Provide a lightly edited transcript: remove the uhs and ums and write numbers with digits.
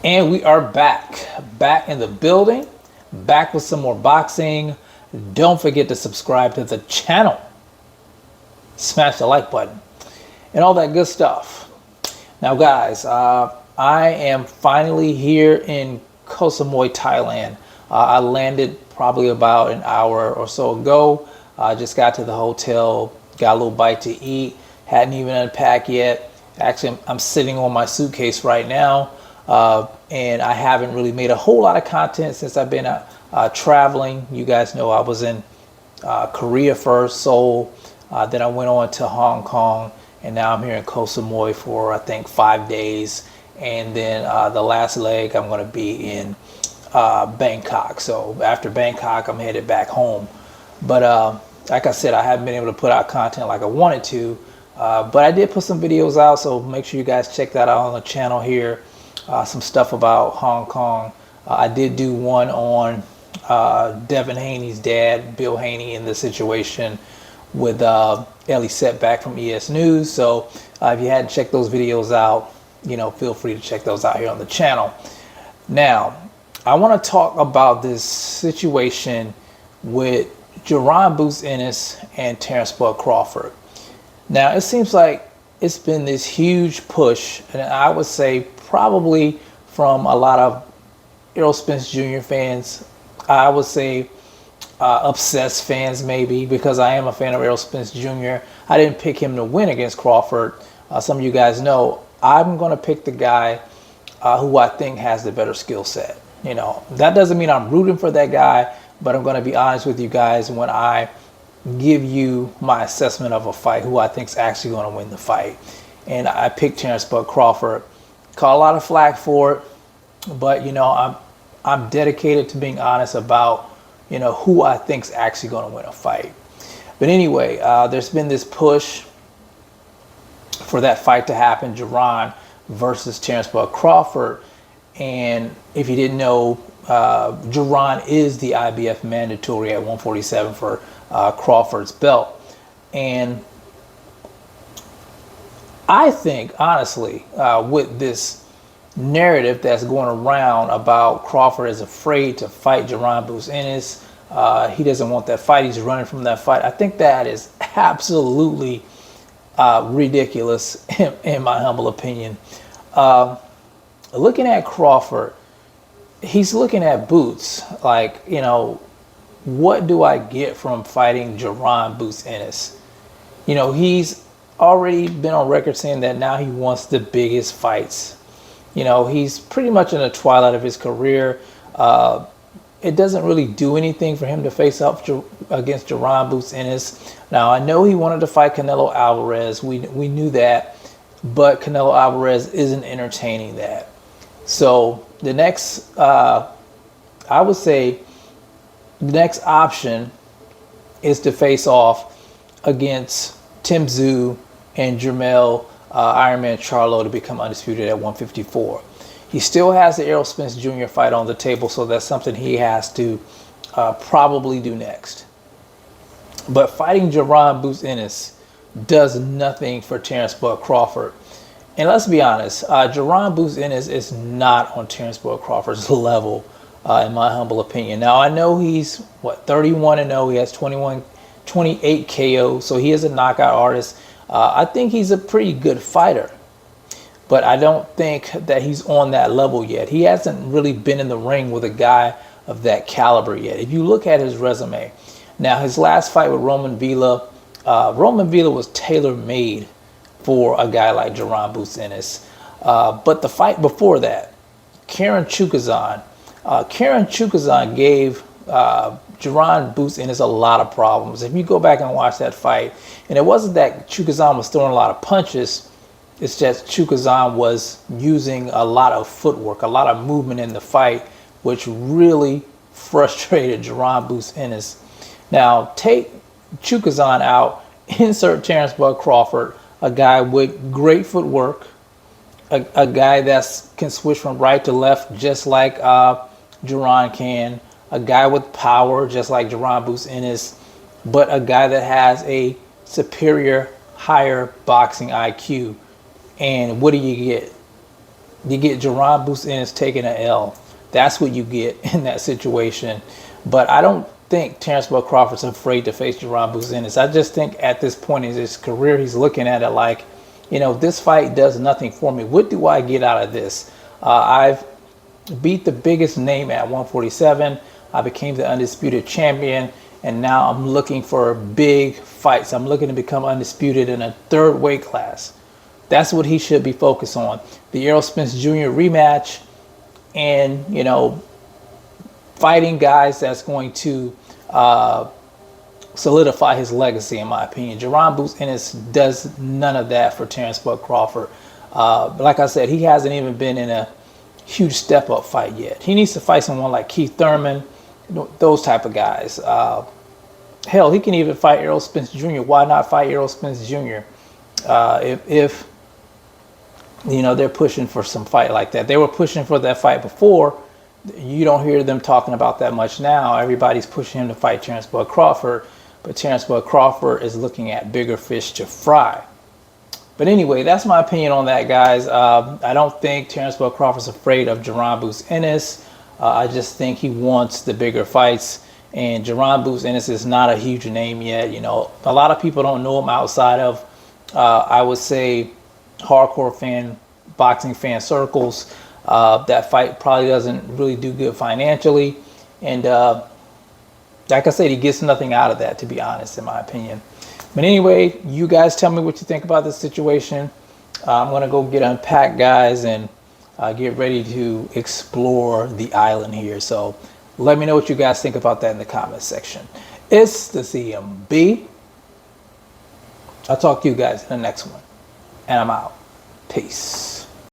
And we are back in the building, back with some more boxing. Don't forget to subscribe to the channel, smash the like button, and all that good stuff. Now, guys, I am finally here in Koh Samui, Thailand. I landed probably about an hour or so ago. I just got to the hotel, got a little bite to eat, hadn't even unpacked yet. Actually, I'm sitting on my suitcase right now. And I haven't really made a whole lot of content since I've been traveling. You guys know I was in Korea first, Seoul, then I went on to Hong Kong, and now I'm here in Koh Samui for I think 5 days, and then the last leg I'm going to be in Bangkok. So after Bangkok, I'm headed back home. But like I said, I haven't been able to put out content like I wanted to, but I did put some videos out, so make sure you guys check that out on the channel here. Some stuff about Hong Kong. I did do one on Devin Haney's dad, Bill Haney, in the situation with Ellie Setback from ES News. So if you hadn't checked those videos out, you know, feel free to check those out here on the channel. Now, I want to talk about this situation with Jaron Ennis and Terence Crawford. Now, it seems like it's been this huge push, and I would say probably from a lot of Errol Spence Jr. fans. I would say obsessed fans maybe, because I am a fan of Errol Spence Jr. I didn't pick him to win against Crawford. Some of you guys know I'm going to pick the guy who I think has the better skill set. You know, that doesn't mean I'm rooting for that guy, but I'm going to be honest with you guys when I give you my assessment of a fight, who I think is actually going to win the fight. And I picked Terence Crawford. Caught a lot of flack for it, but you know, I'm dedicated to being honest about, you know, who I think's actually going to win a fight. But anyway, there's been this push for that fight to happen, Jaron versus Terence Crawford. And if you didn't know, Jaron is the IBF mandatory at 147 for Crawford's belt. And I think, honestly, with this narrative that's going around about Crawford is afraid to fight Jaron Ennis, he doesn't want that fight, he's running from that fight, I think that is absolutely ridiculous in my humble opinion. Looking at Crawford, he's looking at Boots like, you know, what do I get from fighting Jaron Ennis? You know, he's already been on record saying that now he wants the biggest fights. You know, he's pretty much in the twilight of his career. It doesn't really do anything for him to face up against Jaron Ennis. Now, I know he wanted to fight Canelo Alvarez. We knew that, but Canelo Alvarez isn't entertaining that. So the next, I would say, the next option is to face off against Tim Tszyu and Jermell Ironman Charlo to become undisputed at 154. He still has the Errol Spence Jr. fight on the table, so that's something he has to probably do next. But fighting Jaron Ennis does nothing for Terence Crawford. And let's be honest, Jaron Ennis is not on Terence Crawford's level, in my humble opinion. Now, I know he's, 31-0. He has 28 KO, so he is a knockout artist. I think he's a pretty good fighter, but I don't think that he's on that level yet. He hasn't really been in the ring with a guy of that caliber yet. If you look at his resume, now his last fight with Roman Villa was tailor-made for a guy like Jaron Ennis. But the fight before that, Karen Chukazan gave Jaron Ennis a lot of problems. If you go back and watch that fight, and it wasn't that Chukazan was throwing a lot of punches, it's just Chukazan was using a lot of footwork, a lot of movement in the fight, which really frustrated Jaron Ennis. Now, take Chukazan out, insert Terence Crawford, a guy with great footwork, a guy that can switch from right to left just like Jaron can, a guy with power just like Jaron Ennis, but a guy that has a superior, higher boxing IQ. And what do you get? You get Jaron Ennis taking an L. That's what you get in that situation. But I don't think Terence Crawford's afraid to face Jaron Ennis. I just think at this point in his career, he's looking at it like, you know, this fight does nothing for me. What do I get out of this? I've beat the biggest name at 147. I became the undisputed champion, and now I'm looking for big fights. I'm looking to become undisputed in a third weight class. That's what he should be focused on. The Errol Spence Jr. rematch, and, you know, fighting guys that's going to solidify his legacy, in my opinion. Jaron Ennis does none of that for Terence Crawford. Like I said, he hasn't even been in a huge step-up fight yet. He needs to fight someone like Keith Thurman, those type of guys. Hell, he can even fight Errol Spence Jr. Why not fight Errol Spence Jr. If you know, they're pushing for some fight like that. They were pushing for that fight before. You don't hear them talking about that much now. Everybody's pushing him to fight Terence Crawford, but Terence Crawford is looking at bigger fish to fry. But anyway, that's my opinion on that, guys. I don't think Terence Crawford's afraid of Jaron Ennis. I just think he wants the bigger fights. And Jaron Ennis is not a huge name yet. You know, a lot of people don't know him outside of, I would say, hardcore boxing fan circles. That fight probably doesn't really do good financially. And like I said, he gets nothing out of that, to be honest, in my opinion. But anyway, you guys tell me what you think about this situation. I'm going to go get unpacked, guys, and get ready to explore the island here. So let me know what you guys think about that in the comment section. It's the CMB. I'll talk to you guys in the next one. And I'm out. Peace.